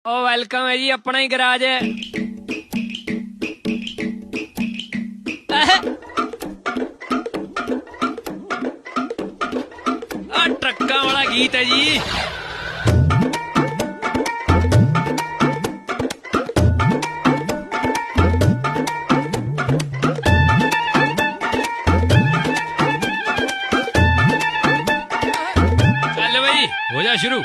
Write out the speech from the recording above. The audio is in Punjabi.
ਉਹ ਵੈਲਕਮ ਹੈ ਜੀ, ਆਪਣਾ ਹੀ ਗਰਾਜ ਹੈ। ਆ ਟਰੱਕਾਂ ਵਾਲਾ ਗੀਤ ਹੈ ਜੀ। ਚੱਲ ਬਈ, ਹੋ ਜਾ ਸ਼ੁਰੂ।